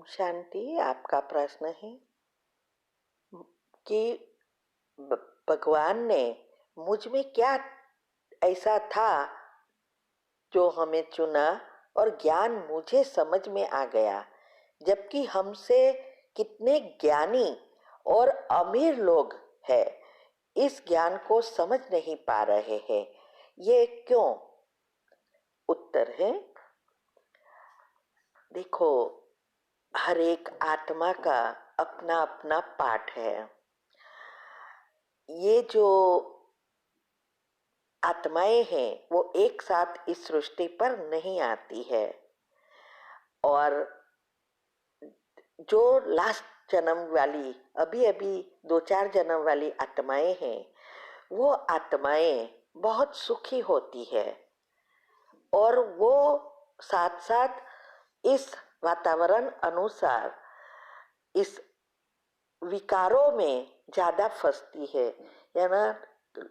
शांति, आपका प्रश्न है कि भगवान ने मुझ में क्या ऐसा था जो हमें चुना और ज्ञान मुझे समझ में आ गया, जबकि हमसे कितने ज्ञानी और अमीर लोग हैं इस ज्ञान को समझ नहीं पा रहे हैं। ये क्यों? उत्तर है, देखो, हर एक आत्मा का अपना अपना पाठ है। ये जो आत्माएं हैं वो एक साथ इस सृष्टि पर नहीं आती है, और जो लास्ट जन्म वाली अभी अभी 2-4 जन्म वाली आत्माएं हैं वो आत्माएं बहुत सुखी होती है, और वो साथ साथ इस वातावरण अनुसार इस विकारों में ज्यादा फंसती है, या ना,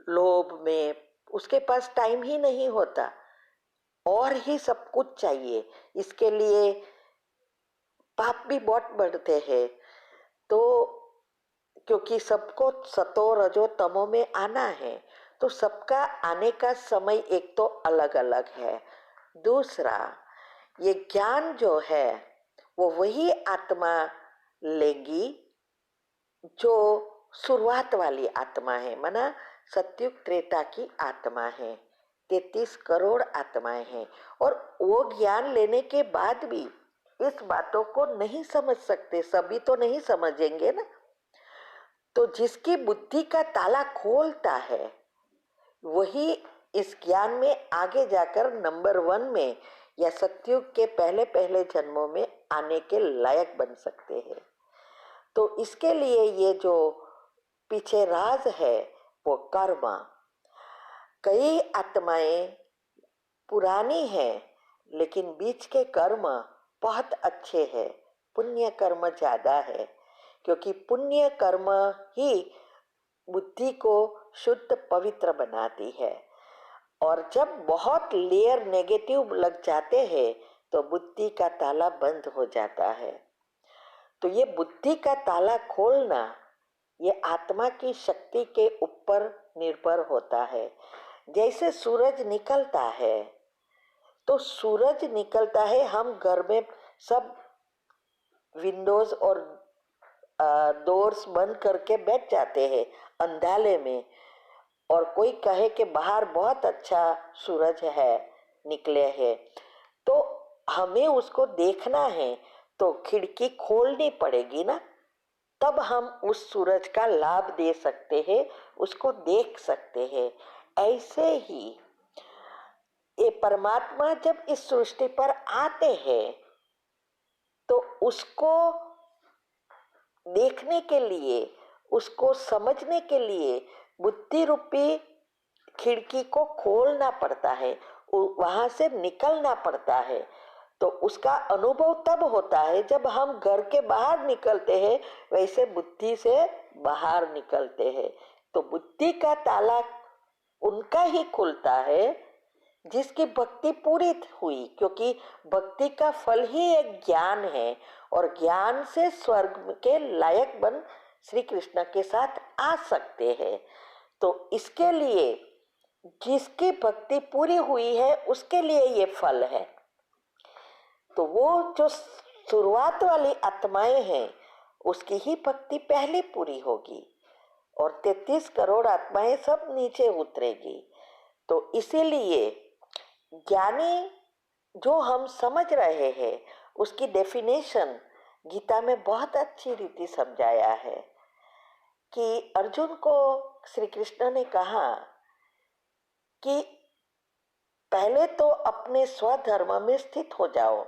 लोभ में उसके पास टाइम ही नहीं होता और ही सब कुछ चाहिए। इसके लिए पाप भी बहुत बढ़ते हैं। तो क्योंकि सबको सतो रजो तमो में आना है, तो सबका आने का समय एक तो अलग अलग है। दूसरा, ये ज्ञान जो है वो वही आत्मा लेगी जो शुरुआत वाली आत्मा है, माना सत्युग त्रेता की आत्मा है। 33 करोड़ आत्माएं हैं, और वो ज्ञान लेने के बाद भी इस बातों को नहीं समझ सकते, सभी तो नहीं समझेंगे ना। तो जिसकी बुद्धि का ताला खोलता है वही इस ज्ञान में आगे जाकर नंबर 1 में या सत्युग के पहले पहले जन्मों में आने के लायक बन सकते हैं। तो इसके लिए ये जो पीछे राज है वो कर्म। कई आत्माएं पुरानी हैं लेकिन बीच के कर्म बहुत अच्छे हैं, पुण्य कर्म ज्यादा है, क्योंकि पुण्य कर्म ही बुद्धि को शुद्ध पवित्र बनाती है। और जब बहुत लेयर नेगेटिव लग जाते हैं तो बुद्धि का ताला बंद हो जाता है। तो ये बुद्धि का ताला खोलना ये आत्मा की शक्ति के ऊपर निर्भर होता है। जैसे सूरज निकलता है, तो सूरज निकलता है, हम घर में सब विंडोज और डोर्स बंद करके बैठ जाते हैं अंधाले में, और कोई कहे कि बाहर बहुत अच्छा सूरज है निकले है, तो हमें उसको देखना है तो खिड़की खोलनी पड़ेगी ना, तब हम उस सूरज का लाभ दे सकते हैं, उसको देख सकते हैं। ऐसे ही ये परमात्मा जब इस सृष्टि पर आते हैं तो उसको देखने के लिए, उसको समझने के लिए बुद्धि रूपी खिड़की को खोलना पड़ता है, वहां से निकलना पड़ता है। तो उसका अनुभव तब होता है जब हम घर के बाहर निकलते हैं, वैसे बुद्धि से बाहर निकलते हैं। तो बुद्धि का ताला उनका ही खुलता है जिसकी भक्ति पूरी हुई, क्योंकि भक्ति का फल ही एक ज्ञान है, और ज्ञान से स्वर्ग के लायक बन श्री कृष्ण के साथ आ सकते हैं। तो इसके लिए जिसकी भक्ति पूरी हुई है उसके लिए ये फल है। तो वो जो शुरुआत वाली आत्माएं हैं उसकी ही भक्ति पहले पूरी होगी, और 33 करोड़ आत्माएं सब नीचे उतरेगी। तो इसीलिए ज्ञानी जो हम समझ रहे हैं उसकी डेफिनेशन गीता में बहुत अच्छी रीति समझाया है कि अर्जुन को श्री कृष्ण ने कहा कि पहले तो अपने स्वधर्म में स्थित हो जाओ।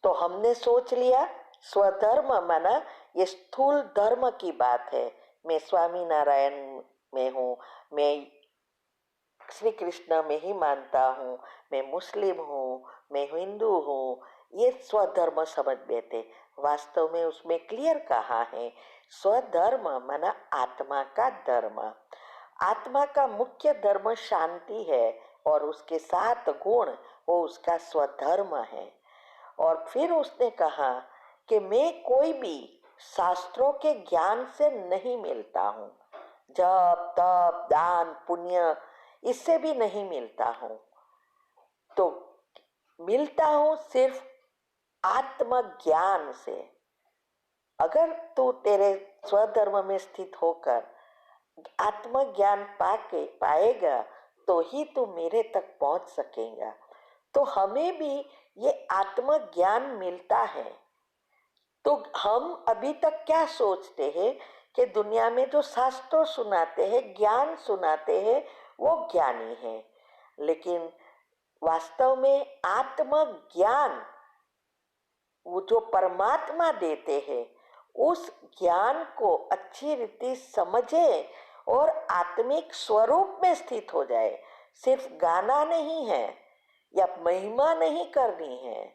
तो हमने सोच लिया स्वधर्म माना ये स्थूल धर्म की बात है, मैं स्वामी नारायण में हूँ, मैं श्री कृष्ण में ही मानता हूँ, मैं मुस्लिम हूँ, मैं हिंदू हूँ, ये स्वधर्म समझ लेते। वास्तव में उसमें क्लियर कहा है स्वधर्म माना आत्मा का धर्म। आत्मा का मुख्य धर्म शांति है, और उसके 7 गुण वो उसका स्वधर्म है। और फिर उसने कहा कि मैं कोई भी शास्त्रों के ज्ञान से नहीं मिलता हूँ, जप तप दान पुण्य इससे भी नहीं मिलता हूँ, तो मिलता हूँ सिर्फ आत्मज्ञान से। अगर तू तेरे स्वधर्म में स्थित होकर आत्मज्ञान पाएगा तो ही तू मेरे तक पहुंच सकेगा। तो हमें भी ये आत्मज्ञान मिलता है। तो हम अभी तक क्या सोचते हैं कि दुनिया में जो शास्त्र सुनाते हैं, ज्ञान सुनाते हैं, वो ज्ञानी है, लेकिन वास्तव में आत्मज्ञान वो जो परमात्मा देते हैं, उस ज्ञान को अच्छी रीति समझे और आत्मिक स्वरूप में स्थित हो जाए। सिर्फ गाना नहीं है या महिमा नहीं करनी है,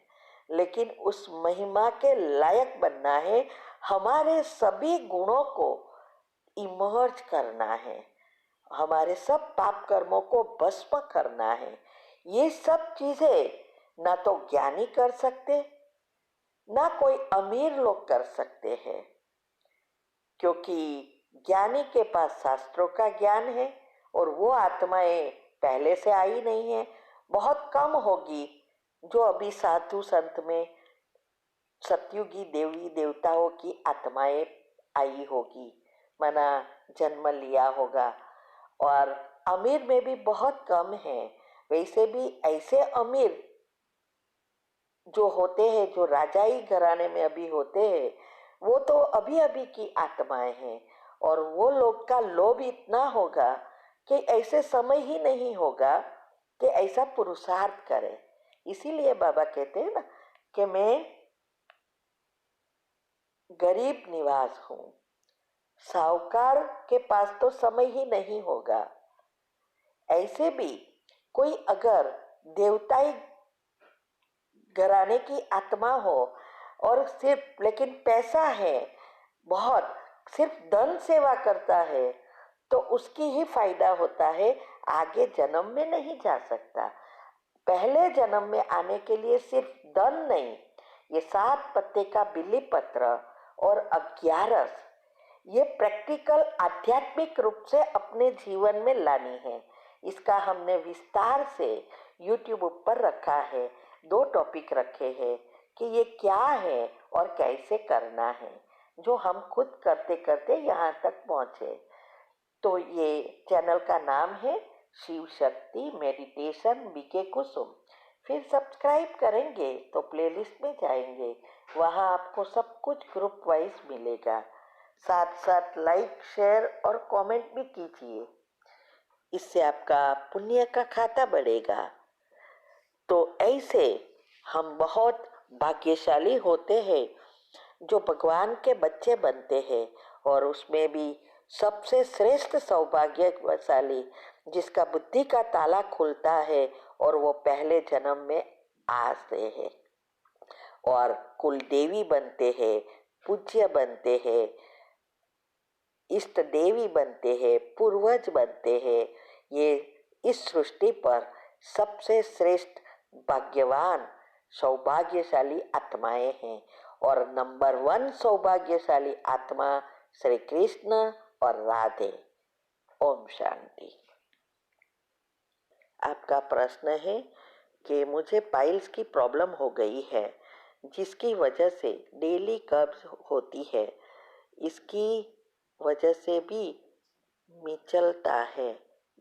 लेकिन उस महिमा के लायक बनना है। हमारे सभी गुणों को इमर्ज करना है, हमारे सब पाप कर्मों को भस्म करना है। ये सब चीजें ना तो ज्ञानी कर सकते, ना कोई अमीर लोग कर सकते हैं, क्योंकि ज्ञानी के पास शास्त्रों का ज्ञान है और वो आत्माएं पहले से आई नहीं है। बहुत कम होगी जो अभी साधु संत में सतयुगी देवी देवताओं की आत्माएं आई होगी, माना जन्म लिया होगा। और अमीर में भी बहुत कम है। वैसे भी ऐसे अमीर जो होते हैं, जो राजाई घराने में अभी होते हैं, वो तो अभी अभी की आत्माएं हैं। और वो लोग का लोभ इतना होगा कि ऐसे समय ही नहीं होगा कि ऐसा पुरुषार्थ करे। इसीलिए बाबा कहते हैं ना कि मैं गरीब निवास हूँ, साहूकार के पास तो समय ही नहीं होगा। ऐसे भी कोई अगर देवताई घराने की आत्मा हो और सिर्फ लेकिन पैसा है बहुत, सिर्फ धन सेवा करता है, तो उसकी ही फायदा होता है, आगे जन्म में नहीं जा सकता। पहले जन्म में आने के लिए सिर्फ धन नहीं, ये 7 पत्ते का बिल्ली पत्र और 11 ये प्रैक्टिकल आध्यात्मिक रूप से अपने जीवन में लानी है। इसका हमने विस्तार से YouTube पर रखा है, 2 टॉपिक रखे हैं कि ये क्या है और कैसे करना है, जो हम खुद करते करते यहाँ तक पहुँचे। तो ये चैनल का नाम है शिव शक्ति मेडिटेशन बीके कुसुम। फिर सब्सक्राइब करेंगे तो प्लेलिस्ट में जाएंगे, वहाँ आपको सब कुछ ग्रुप वाइज मिलेगा। साथ साथ लाइक शेयर और कमेंट भी कीजिए, इससे आपका पुण्य का खाता बढ़ेगा। तो ऐसे हम बहुत भाग्यशाली होते हैं जो भगवान के बच्चे बनते हैं, और उसमें भी सबसे श्रेष्ठ सौभाग्यशाली जिसका बुद्धि का ताला खुलता है और वो पहले जन्म में आते हैं और कुल देवी बनते हैं, पूज्य बनते हैं, इष्ट देवी बनते हैं, पूर्वज बनते हैं। ये इस सृष्टि पर सबसे श्रेष्ठ भाग्यवान सौभाग्यशाली आत्माएं हैं। और नंबर 1 सौभाग्यशाली आत्मा श्री कृष्ण और राधे। ओम शांति। आपका प्रश्न है कि मुझे पाइल्स की प्रॉब्लम हो गई है, जिसकी वजह से डेली कब्ज होती है, इसकी वजह से भी मिचलता है,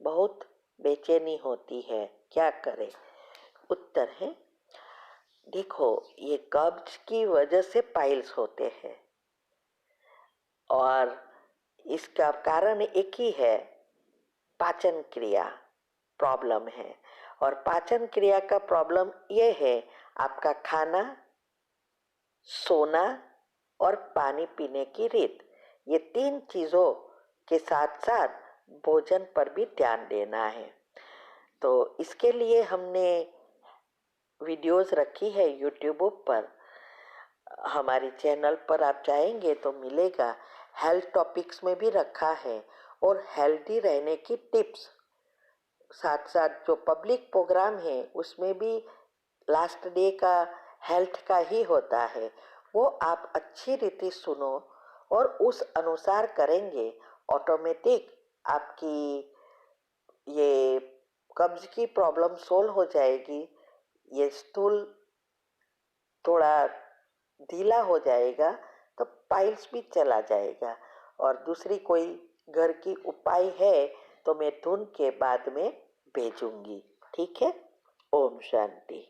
बहुत बेचैनी होती है, क्या करें? उत्तर है, देखो, ये कब्ज की वजह से पाइल्स होते हैं और इसका कारण एक ही है, पाचन क्रिया प्रॉब्लम है। और पाचन क्रिया का प्रॉब्लम ये है, आपका खाना, सोना और पानी पीने की रीत, ये 3 चीज़ों के साथ साथ भोजन पर भी ध्यान देना है। तो इसके लिए हमने वीडियोस रखी है यूट्यूब पर, हमारे चैनल पर आप जाएंगे तो मिलेगा। हेल्थ टॉपिक्स में भी रखा है और हेल्दी रहने की टिप्स, साथ साथ जो पब्लिक प्रोग्राम है उसमें भी लास्ट डे का हेल्थ का ही होता है, वो आप अच्छी रीति सुनो और उस अनुसार करेंगे, ऑटोमेटिक आपकी ये कब्ज की प्रॉब्लम सोल्व हो जाएगी, ये स्टूल थोड़ा ढीला हो जाएगा, तो पाइल्स भी चला जाएगा। और दूसरी कोई घर की उपाय है तो मैं धुन के बाद में भेजूंगी, ठीक है। ओम शांति।